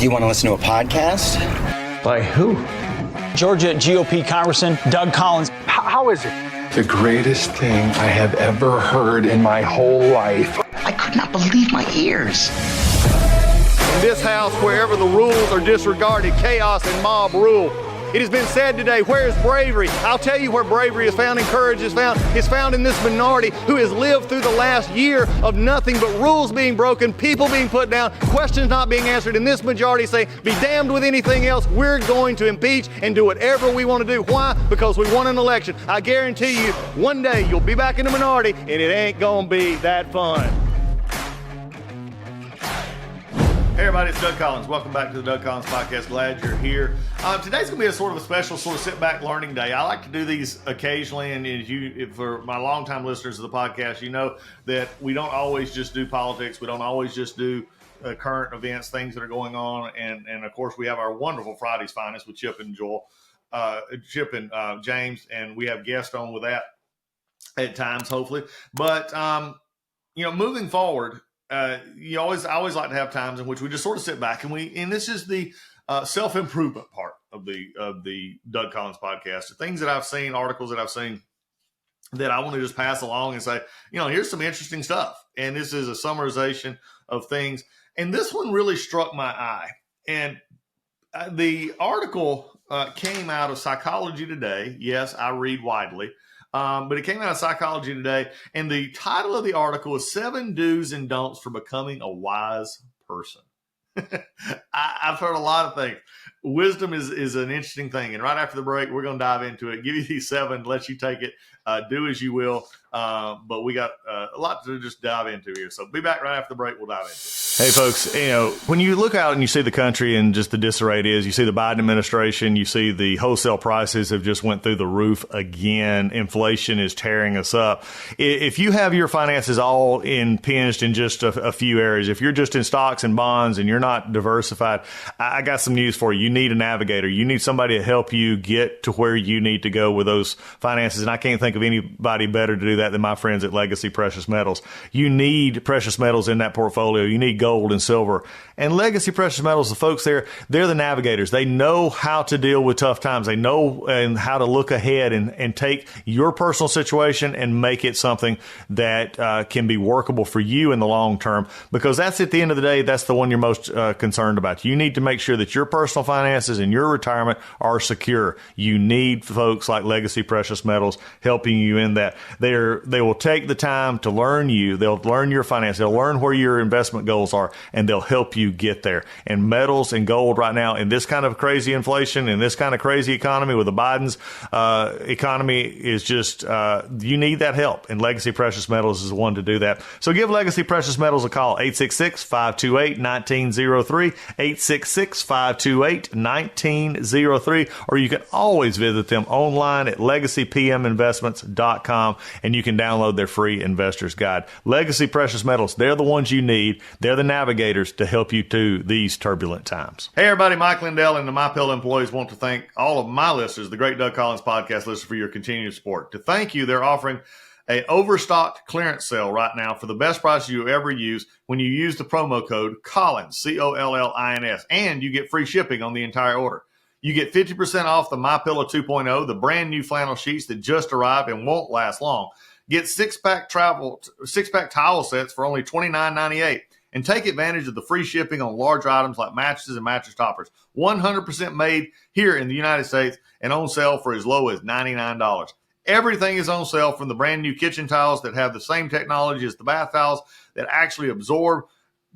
You want to listen to a podcast? By who? Georgia GOP Congressman Doug Collins. How is it? The greatest thing I have ever heard in my whole life. I could not believe my ears. In this house, wherever the rules are disregarded, chaos and mob rule. It has been said today, where is bravery? I'll tell you where bravery is found and courage is found. It's found in this minority who has lived through the last year of nothing but rules being broken, people being put down, questions not being answered. And this majority say, be damned with anything else. We're going to impeach and do whatever we want to do. Why? Because we won an election. I guarantee you, one day you'll be back in the minority and it ain't going to be that fun. Hey everybody, it's Doug Collins. Welcome back to the Doug Collins Podcast. Glad you're here. Today's going to be a sort of a special sort of sit-back learning day. I like to do these occasionally, and for my longtime listeners of the podcast, you know that we don't always just do politics. We don't always just do current events, things that are going on, and of course we have our wonderful Friday's Finest with Chip and Joel, Chip and James, and we have guests on with that at times, hopefully. But moving forward. I always like to have times in which we just sort of sit back and this is the self-improvement part of the Doug Collins podcast. The things that I've seen, articles that I've seen that I want to just pass along and say, here's some interesting stuff. And this is a summarization of things. And this one really struck my eye. And the article came out of Psychology Today. Yes, I read widely. But it came out of Psychology Today, and the title of the article is 7 Do's and Don'ts for Becoming a Wise Person. I've heard a lot of things. Wisdom is an interesting thing, and right after the break, we're going to dive into it, give you these 7, let you take it, do as you will, but we got a lot to just dive into here. So be back right after the break, we'll dive into it. Hey folks, when you look out and you see the country and just the disarray it is, you see the Biden administration, you see the wholesale prices have just went through the roof again. Inflation is tearing us up. If you have your finances all impinged in just a few areas, if you're just in stocks and bonds and you're not diversified, I got some news for you. You need a navigator. You need somebody to help you get to where you need to go with those finances. And I can't think of anybody better to do that than my friends at Legacy Precious Metals. You need precious metals in that portfolio. You need gold and silver. And Legacy Precious Metals, the folks there, they're the navigators. They know how to deal with tough times. They know and how to look ahead and take your personal situation and make it something that can be workable for you in the long term, because that's at the end of the day, that's the one you're most concerned about. You need to make sure that your personal finances and your retirement are secure. You need folks like Legacy Precious Metals helping you in that. They will take the time to learn you. They'll learn your finances. They'll learn where your investment goals are, and they'll help you get there. And metals and gold right now in this kind of crazy inflation, in this kind of crazy economy with the Biden's economy is just, you need that help. And Legacy Precious Metals is the one to do that. So give Legacy Precious Metals a call, 866-528-1903, 866-528-1903, or you can always visit them online at legacypminvestments.com, and you can download their free investor's guide. Legacy Precious Metals, they're the ones you need. They're the navigators to help you through these turbulent times. Hey everybody, Mike Lindell and the Mypillow employees want to thank all of my listeners, the Great Doug Collins Podcast listeners, for your continued support. To thank you, they're offering an overstocked clearance sale right now for the best price you ever use when you use the promo code Collins, COLLINS, and you get free shipping on the entire order. You get 50% off the MyPillow 2.0, the brand new flannel sheets that just arrived and won't last long. Get six-pack towel sets for only $29.98. And take advantage of the free shipping on large items like mattresses and mattress toppers. 100% made here in the United States and on sale for as low as $99. Everything is on sale, from the brand new kitchen towels that have the same technology as the bath towels that actually absorb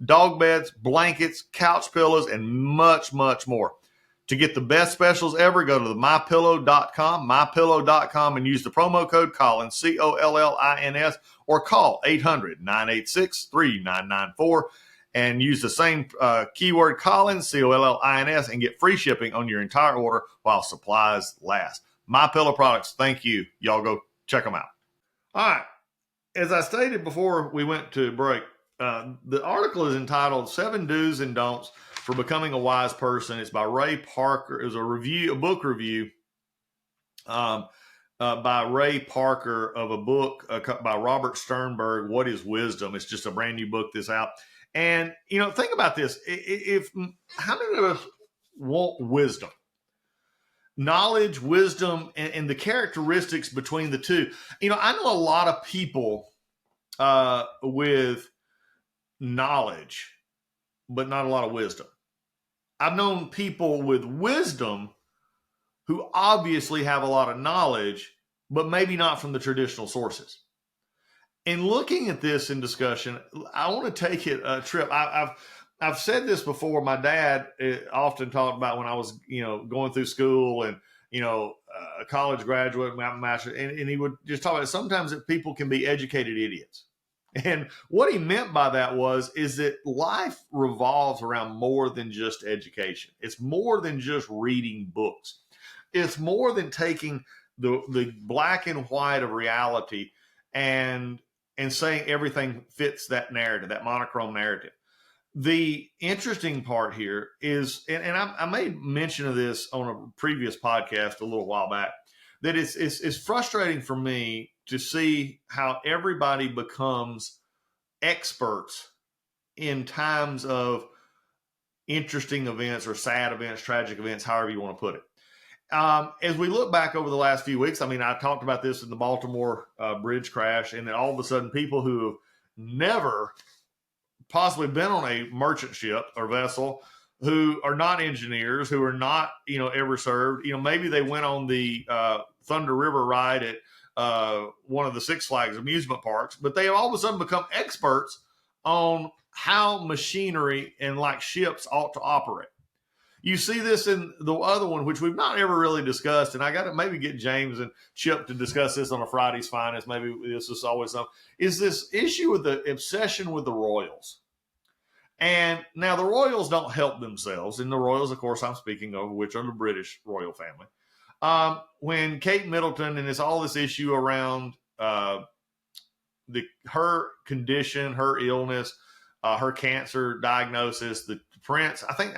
dog beds, blankets, couch pillows, and much, much more. To get the best specials ever, go to the mypillow.com, and use the promo code Collins, COLLINS, or call 800-986-3994 and use the same keyword Collins, COLLINS, and get free shipping on your entire order while supplies last. MyPillow products, thank you. Y'all go check them out. All right. As I stated before we went to break, the article is entitled 7 Do's and Don'ts for Becoming a Wise Person. It's by Ray Parker. It was a book review by Ray Parker of a book by Robert Sternberg, What is Wisdom? It's just a brand new book that's out. And, think about this. If how many of us want wisdom? Knowledge, wisdom, and the characteristics between the two. I know a lot of people with knowledge, but not a lot of wisdom. I've known people with wisdom who obviously have a lot of knowledge, but maybe not from the traditional sources. In looking at this in discussion, I want to take it a trip. I've said this before. My dad often talked about when I was, going through school and, a college graduate, master, and he would just talk about sometimes that people can be educated idiots. And what he meant by that is that life revolves around more than just education. It's more than just reading books. It's more than taking the black and white of reality and saying everything fits that narrative, that monochrome narrative. The interesting part here is, and I made mention of this on a previous podcast a little while back, that it's frustrating for me to see how everybody becomes experts in times of interesting events or sad events, tragic events, however you want to put it. As we look back over the last few weeks, I talked about this in the Baltimore bridge crash, and then all of a sudden people who have never possibly been on a merchant ship or vessel, who are not engineers, who are not, ever served, maybe they went on the Thunder River ride at one of the Six Flags amusement parks, but they have all of a sudden become experts on how machinery and like ships ought to operate. You see this in the other one, which we've not ever really discussed, and I got to maybe get James and Chip to discuss this on a Friday's Finest. Maybe this is always something. Is this issue with the obsession with the royals? And now the royals don't help themselves, and the royals, of course, I'm speaking of, which are the British royal family. When Kate Middleton and it's all this issue around her condition, her illness, her cancer diagnosis, the prince, I think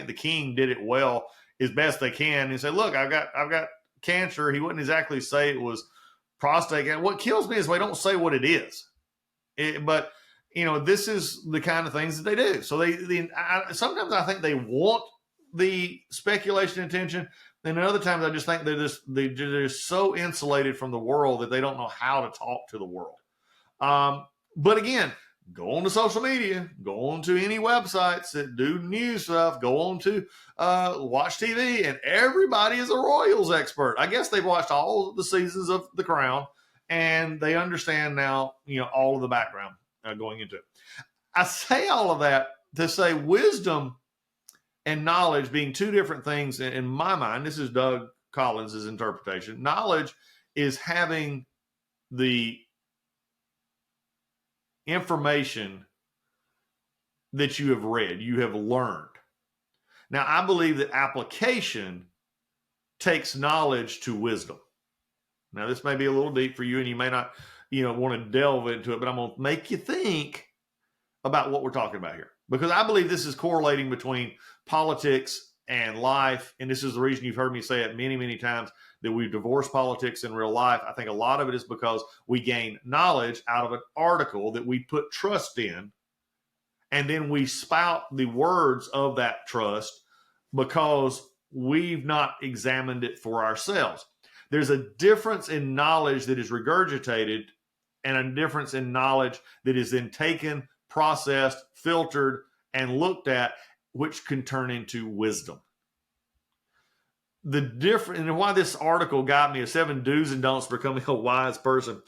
the king did it well as best they can. He said, "Look, I've got cancer." He wouldn't exactly say it was prostate cancer. What kills me is they don't say what it is. But this is the kind of things that they do. So sometimes I think they want the speculation and attention, and other times I just think they're just so insulated from the world that they don't know how to talk to the world. But again, go on to social media, go on to any websites that do news stuff, go on to watch TV, and everybody is a Royals expert. I guess they've watched all the seasons of The Crown, and they understand now, all of the background going into it. I say all of that to say wisdom and knowledge being two different things in my mind. This is Doug Collins' interpretation. Knowledge is having the information that you have read, you have learned. Now, I believe that application takes knowledge to wisdom. Now, this may be a little deep for you, and you may not, want to delve into it, but I'm going to make you think about what we're talking about here, because I believe this is correlating between politics and life. And this is the reason you've heard me say it many, many times, that we divorce politics in real life. I think a lot of it is because we gain knowledge out of an article that we put trust in, and then we spout the words of that trust because we've not examined it for ourselves. There's a difference in knowledge that is regurgitated and a difference in knowledge that is then taken, processed, filtered, and looked at, which can turn into wisdom. The difference, and why this article got me, is 7 do's and don'ts becoming a wise person.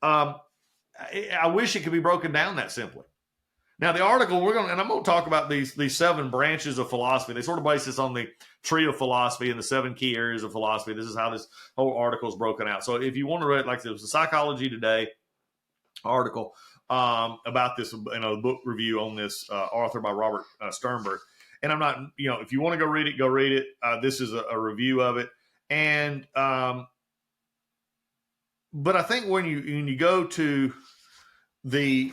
I wish it could be broken down that simply. Now, the article I'm going to talk about these 7 branches of philosophy. They sort of base this on the tree of philosophy and the 7 key areas of philosophy. This is how this whole article is broken out. So if you want to read, like, there was a Psychology Today article about this, a book review on this author by Robert Sternberg. And I'm not, if you want to go read it. This is a review of it. And, but I think when you go to the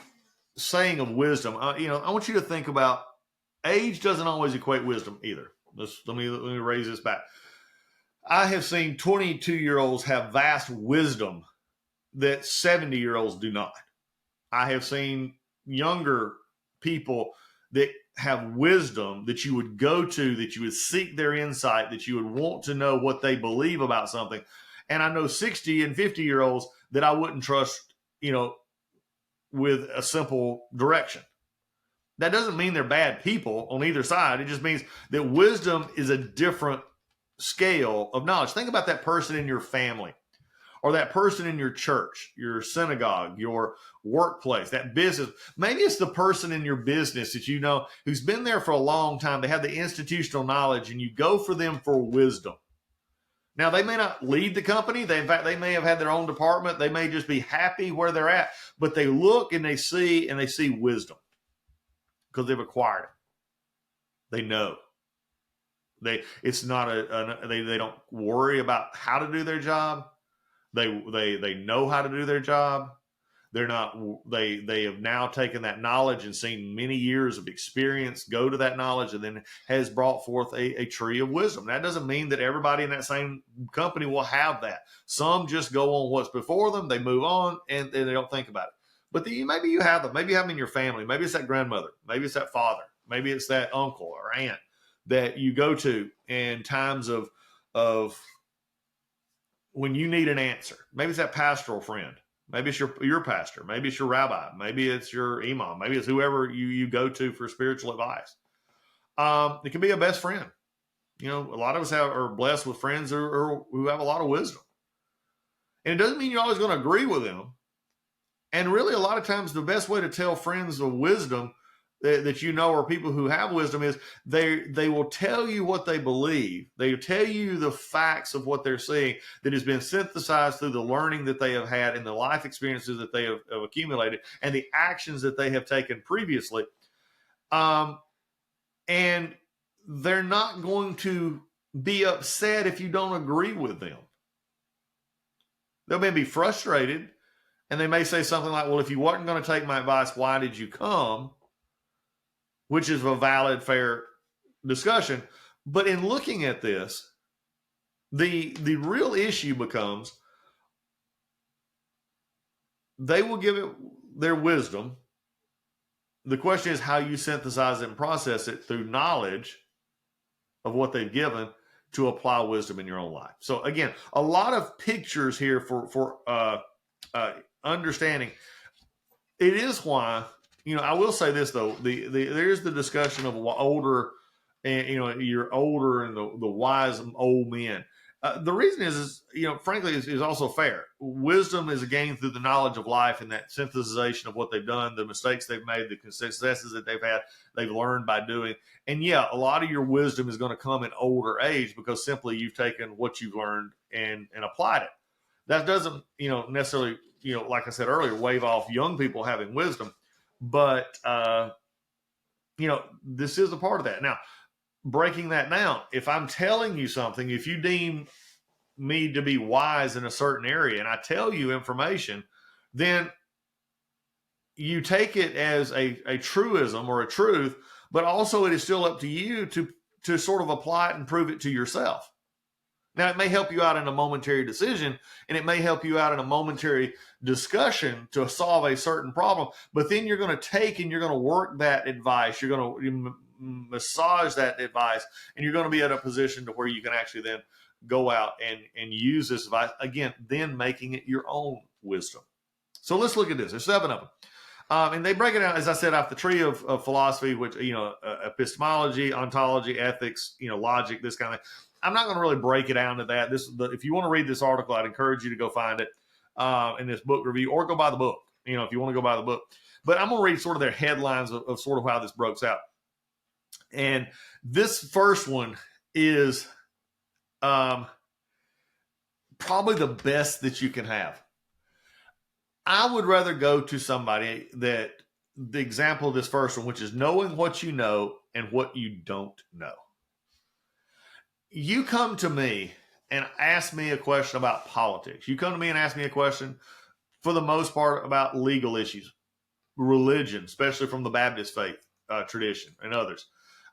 saying of wisdom, I want you to think about age doesn't always equate wisdom either. Let me raise this back. I have seen 22-year-olds have vast wisdom that 70-year-olds do not. I have seen younger people that have wisdom that you would go to, that you would seek their insight, that you would want to know what they believe about something. And I know 60 and 50-year-olds that I wouldn't trust, with a simple direction. That doesn't mean they're bad people on either side. It just means that wisdom is a different scale of knowledge. Think about that person in your family, or that person in your church, your synagogue, your workplace, that business. Maybe it's the person in your business that you know who's been there for a long time. They have the institutional knowledge, and you go for them for wisdom. Now, they may not lead the company. In fact, they may have had their own department. They may just be happy where they're at, but they look and they see wisdom because they've acquired it. They know. They don't worry about how to do their job. They know how to do their job. They have now taken that knowledge and seen many years of experience go to that knowledge, and then has brought forth a tree of wisdom. That doesn't mean that everybody in that same company will have that. Some just go on what's before them. They move on and they don't think about it. But maybe you have them. Maybe you have them in your family. Maybe it's that grandmother. Maybe it's that father. Maybe it's that uncle or aunt that you go to in times of when you need an answer. Maybe it's that pastoral friend. Maybe it's your pastor. Maybe it's your rabbi. Maybe it's your imam. Maybe it's whoever you go to for spiritual advice. It can be a best friend. A lot of us are blessed with friends who have a lot of wisdom. And it doesn't mean you're always going to agree with them. And really, a lot of times, the best way to tell friends of wisdom that or people who have wisdom is they will tell you what they believe. They tell you the facts of what they're seeing that has been synthesized through the learning that they have had and the life experiences that they have accumulated and the actions that they have taken previously. And they're not going to be upset if you don't agree with them. They may be frustrated, and they may say something like, well, if you weren't going to take my advice, why did you come? Which is a valid, fair discussion. But in looking at this, the real issue becomes they will give it their wisdom. The question is how you synthesize it and process it through knowledge of what they've given to apply wisdom in your own life. So again, a lot of pictures here for understanding. It is why, I will say this though, there's the discussion of older, and you're older and the wise old men. The reason is frankly, is also fair. Wisdom is gained through the knowledge of life and that synthesization of what they've done, the mistakes they've made, the successes that they've learned by doing. And yeah, a lot of your wisdom is going to come in older age because simply you've taken what you've learned and applied it. That doesn't, necessarily, like I said earlier, wave off young people having wisdom, but this is a part of that. Now, breaking that down, if I'm telling you something, if you deem me to be wise in a certain area and I tell you information, then you take it as a truism or a truth, but also it is still up to you to sort of apply it and prove it to yourself. Now, it may help you out in a momentary decision, and it may help you out in a momentary discussion to solve a certain problem, but then you're going to take and you're going to work that advice. You're going to massage that advice, and you're going to be at a position to where you can actually then go out and use this advice, again, then making it your own wisdom. So let's look at this. There's 7 of them. And they break it down, as I said, off the tree of philosophy, which, epistemology, ontology, ethics, logic, this kind of thing. I'm not going to really break it down to that. If you want to read this article, I'd encourage you to go find it in this book review, or go buy the book, if you want to go buy the book. But I'm going to read sort of their headlines of sort of how this breaks out. And this first one is probably the best that you can have. I would rather go to somebody that the example of this first one, which is knowing what you know and what you don't know. You come to me and ask me a question about politics. You come to me and ask me a question, for the most part, about legal issues, religion, especially from the Baptist faith tradition and others.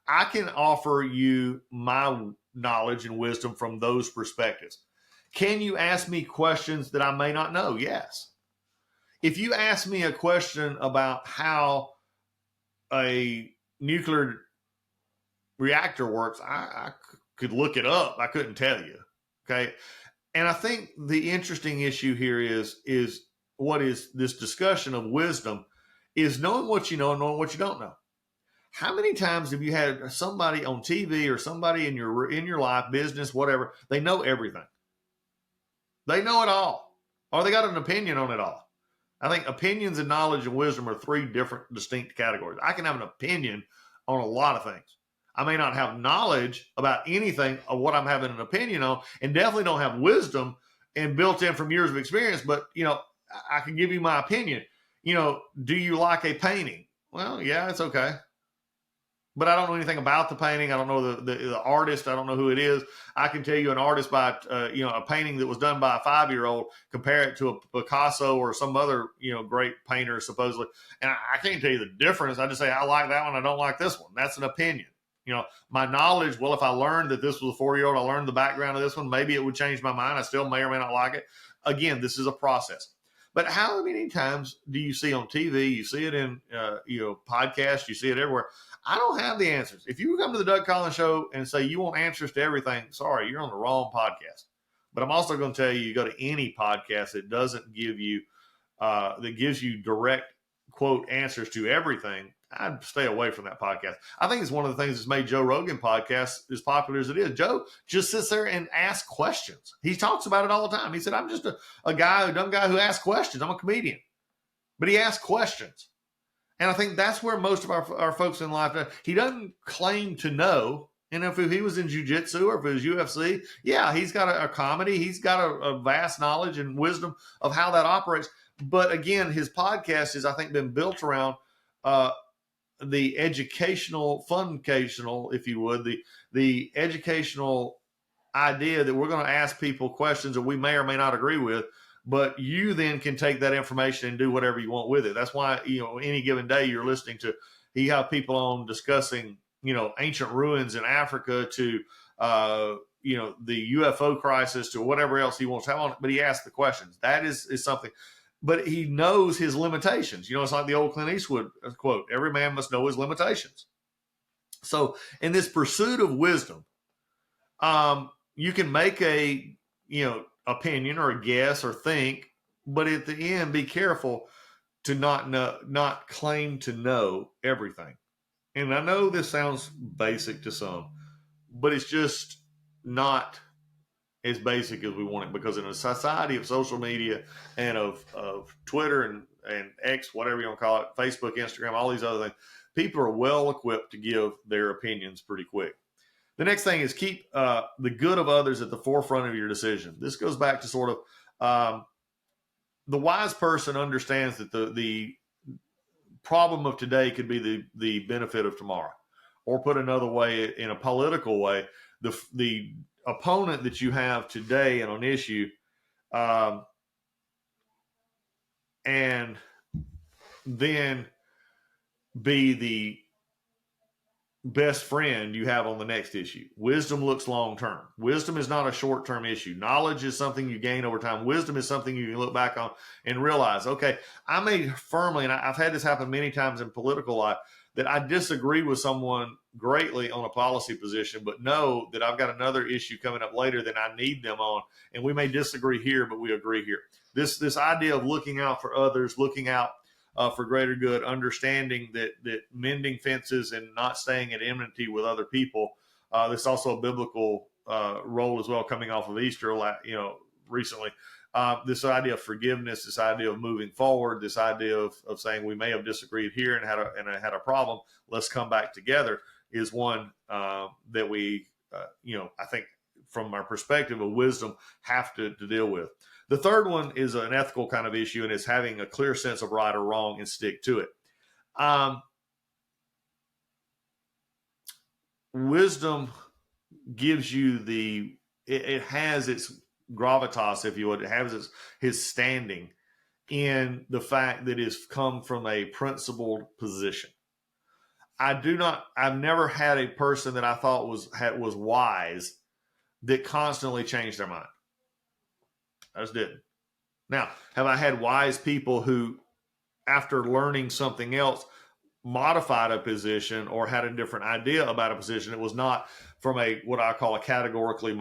I can offer you my knowledge and wisdom from those perspectives. Can you ask me questions that I may not know? Yes. If you ask me a question about how a nuclear reactor works, I could look it up. I couldn't tell you. Okay. And I think the interesting issue here is what is this discussion of wisdom is knowing what you know and knowing what you don't know. How many times have you had somebody on TV or somebody in your life, business, whatever, they know everything. They know it all, or they got an opinion on it all. I think opinions and knowledge and wisdom are three different distinct categories. I can have an opinion on a lot of things. I may not have knowledge about anything of what I'm having an opinion on, and definitely don't have wisdom and built in from years of experience. But, I can give you my opinion. Do you like a painting? Well, yeah, it's okay. But I don't know anything about the painting. I don't know the artist. I don't know who it is. I can tell you an artist by, a painting that was done by a 5-year-old, compare it to a Picasso or some other, great painter supposedly. And I can't tell you the difference. I just say, I like that one. I don't like this one. That's an opinion. My knowledge, well, if I learned that this was a 4-year-old, I learned the background of this one, maybe it would change my mind. I still may or may not like it. Again, this is a process. But how many times do you see on TV? You see it in, podcasts. You see it everywhere. I don't have the answers. If you come to the Doug Collins Show and say you want answers to everything, sorry, you're on the wrong podcast. But I'm also going to tell you go to any podcast that doesn't give you, that gives you direct, quote, answers to everything. I'd stay away from that podcast. I think it's one of the things that's made Joe Rogan podcast as popular as it is. Joe just sits there and asks questions. He talks about it all the time. He said, I'm just a dumb guy who asks questions. I'm a comedian. But he asks questions. And I think that's where most of our folks in life, he doesn't claim to know. And if he was in jiu-jitsu or if it was UFC, yeah, he's got a comedy. He's got a vast knowledge and wisdom of how that operates. But again, his podcast has, I think, been built around the educational, funcational, if you would, the educational idea that we're going to ask people questions that we may or may not agree with, but you then can take that information and do whatever you want with it. That's why, any given day you're listening to, you have people on discussing, ancient ruins in Africa to, the UFO crisis to whatever else he wants to have on it, but he asks the questions. That is something. But he knows his limitations. It's like the old Clint Eastwood quote, every man must know his limitations. So in this pursuit of wisdom, you can make a, opinion or a guess or think, but at the end, be careful to not claim to know everything. And I know this sounds basic to some, but it's just not as basic as we want it, because in a society of social media and of Twitter and X, whatever you want to call it, Facebook, Instagram, all these other things, people are well equipped to give their opinions pretty quick. The next thing is keep the good of others at the forefront of your decision. This goes back to sort of the wise person understands that the problem of today could be the benefit of tomorrow. Or put another way, in a political way, the opponent that you have today on an issue, and then be the best friend you have on the next issue. Wisdom looks long term. Wisdom is not a short term issue. Knowledge is something you gain over time. Wisdom is something you can look back on and realize, okay, I may firmly, and I've had this happen many times in political life, that I disagree with someone greatly on a policy position, but know that I've got another issue coming up later that I need them on. And we may disagree here, but we agree here. This idea of looking out for others, looking out for greater good, understanding that mending fences and not staying at enmity with other people. There's also a biblical role as well, coming off of Easter, recently. This idea of forgiveness, this idea of moving forward, this idea of saying we may have disagreed here and had a problem. Let's come back together is one that we, I think from our perspective of wisdom, have to deal with. The third one is an ethical kind of issue, and it's having a clear sense of right or wrong and stick to it. Wisdom gives you it has its gravitas, if you would. It has his standing in the fact that it's come from a principled position. I've never had a person that I thought was wise that constantly changed their mind. I just didn't. Now, have I had wise people who, after learning something else, modified a position or had a different idea about a position, it was not from a what I call a categorically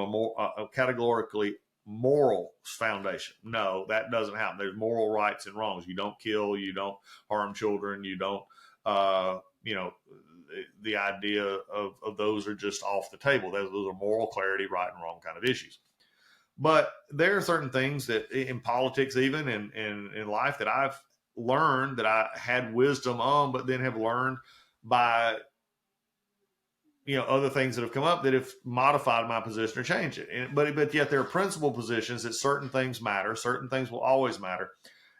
moral foundation. No, that doesn't happen. There's moral rights and wrongs. You don't kill, you don't harm children, you don't the idea of those are just off the table. Those are moral clarity, right and wrong kind of issues. But there are certain things that in politics, even in life, that I've learned that I had wisdom on, but then have learned by other things that have come up that have modified my position or changed it. But yet there are principal positions that certain things matter, certain things will always matter,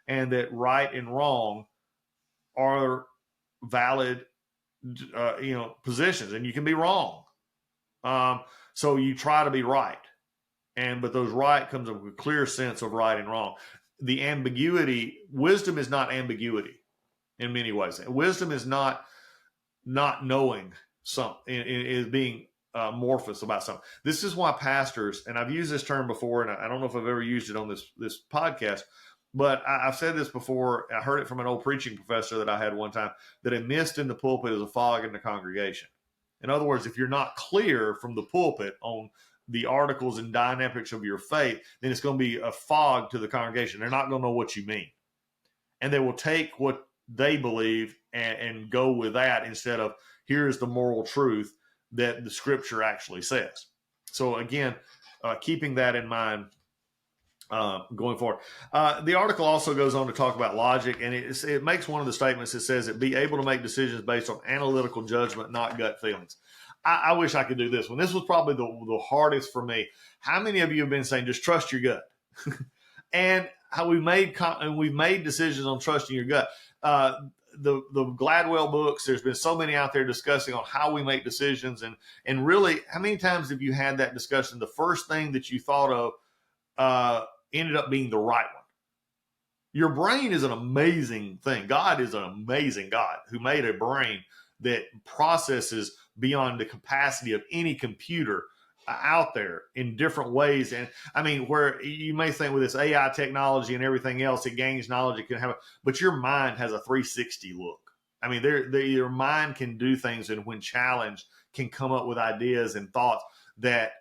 and that right and wrong are valid positions, and you can be wrong. So you try to be right, but those right comes up with a clear sense of right and wrong. The ambiguity, wisdom is not ambiguity in many ways. Wisdom is not knowing something, is being amorphous about something. This is why pastors, and I've used this term before, and I don't know if I've ever used it on this podcast, but I've said this before. I heard it from an old preaching professor that I had one time, that a mist in the pulpit is a fog in the congregation. In other words, if you're not clear from the pulpit on the articles and dynamics of your faith, then it's going to be a fog to the congregation. They're not going to know what you mean. And they will take what they believe and go with that instead of here's the moral truth that the scripture actually says. So again, keeping that in mind going forward. The article also goes on to talk about logic, and it makes one of the statements that says that be able to make decisions based on analytical judgment, not gut feelings. I wish I could do this one. This was probably the hardest for me. How many of you have been saying, just trust your gut? And how we've made decisions on trusting your gut. The Gladwell books, there's been so many out there discussing on how we make decisions. And really, how many times have you had that discussion? The first thing that you thought of ended up being the right one. Your brain is an amazing thing. God is an amazing God who made a brain that processes beyond the capacity of any computer out there in different ways. And I mean, where you may think with this AI technology and everything else, it gains knowledge, it can have, but your mind has a 360 look. I mean, your mind can do things, and when challenged, can come up with ideas and thoughts that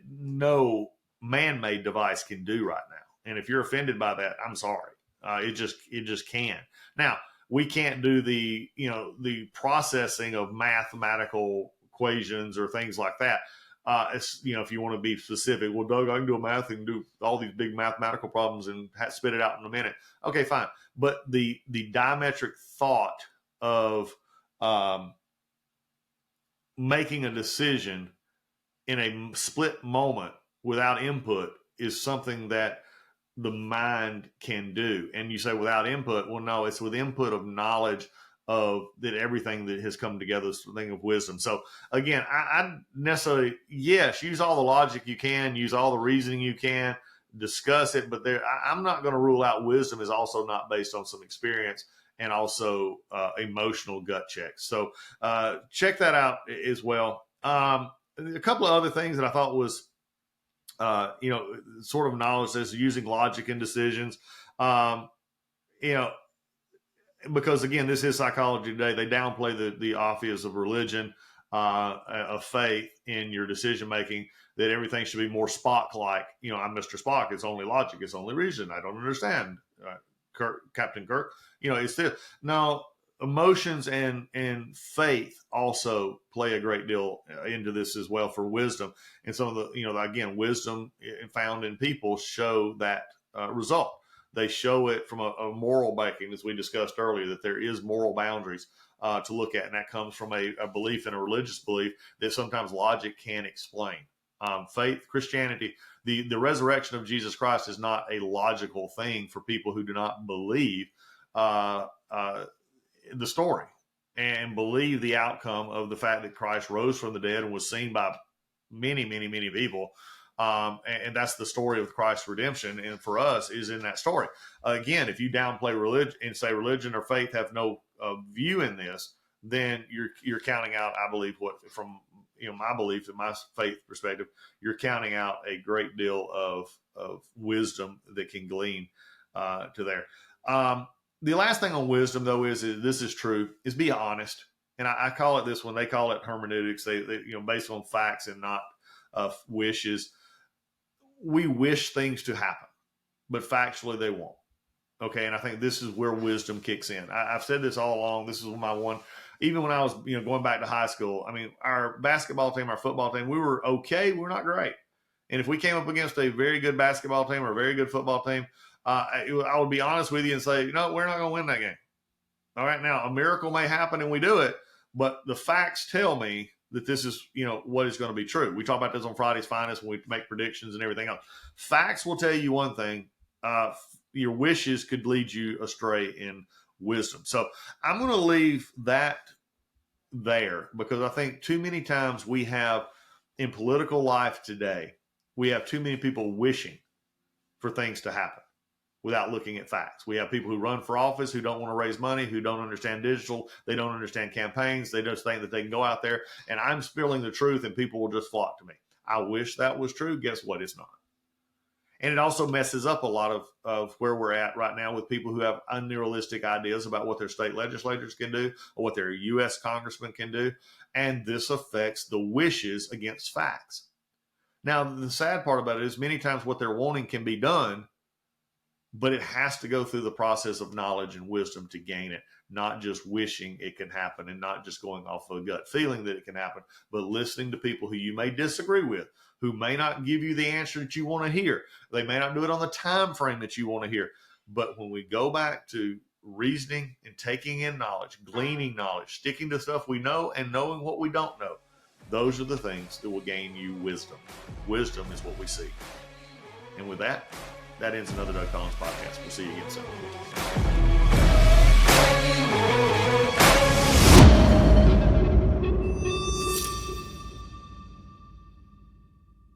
no man-made device can do right now. And if you're offended by that, I'm sorry. It just can. Now, we can't do the processing of mathematical equations or things like that. If you want to be specific, well, Doug, I can do a math and do all these big mathematical problems and spit it out in a minute. Okay, fine. But the diametric thought of making a decision in a split moment without input is something that the mind can do. And you say without input, well, no, it's with input of knowledge of that everything that has come together is a thing of wisdom. So again, I necessarily, yes, use all the logic you can, use all the reasoning you can, discuss it, but I'm not going to rule out wisdom is also not based on some experience and also emotional gut checks. So check that out as well. A couple of other things that I thought was sort of knowledge is using logic in decisions. Because again, this is psychology today. They downplay the obvious of religion, of faith in your decision making. That everything should be more Spock-like. I'm Mr. Spock. It's only logic. It's only reason. I don't understand, Captain Kirk. It's this. No, emotions and faith also play a great deal into this as well for wisdom. And some of the, again, wisdom found in people show that result. They show it from a moral backing, as we discussed earlier, that there is moral boundaries to look at. And that comes from a belief and a religious belief that sometimes logic can't explain. Faith, Christianity, the resurrection of Jesus Christ is not a logical thing for people who do not believe the story and believe the outcome of the fact that Christ rose from the dead and was seen by many, many, many people. And that's the story of Christ's redemption. And for us is in that story. Again, if you downplay religion and say religion or faith have no view in this, then you're counting out, I believe, from my belief and my faith perspective, you're counting out a great deal of wisdom that can glean to there. the last thing on wisdom, though, is this is true, is be honest. And I call it this one. They call it hermeneutics. They based on facts and not wishes. We wish things to happen, but factually they won't. Okay, and I think this is where wisdom kicks in. I've said this all along. This is my one. Even when I was going back to high school, I mean, our basketball team, our football team, we were okay. We're not great. And if we came up against a very good basketball team or a very good football team, I would be honest with you and say, we're not going to win that game. All right, now a miracle may happen and we do it, but the facts tell me that this is, what is going to be true. We talk about this on Friday's Finest when we make predictions and everything else. Facts will tell you one thing. Your wishes could lead you astray in wisdom. So I'm going to leave that there because I think too many times we have in political life today, we have too many people wishing for things to happen without looking at facts. We have people who run for office who don't want to raise money, who don't understand digital. They don't understand campaigns. They just think that they can go out there and I'm spilling the truth and people will just flock to me. I wish that was true. Guess what? It's not. And it also messes up a lot of where we're at right now with people who have unrealistic ideas about what their state legislators can do or what their U.S. congressmen can do. And this affects the wishes against facts. Now, the sad part about it is many times what they're wanting can be done, but it has to go through the process of knowledge and wisdom to gain it, not just wishing it can happen and not just going off of a gut feeling that it can happen, but listening to people who you may disagree with, who may not give you the answer that you want to hear. They may not do it on the time frame that you want to hear. But when we go back to reasoning and taking in knowledge, gleaning knowledge, sticking to stuff we know and knowing what we don't know, those are the things that will gain you wisdom. Wisdom is what we seek. And with that, that ends another Doug Collins podcast. We'll see you again soon.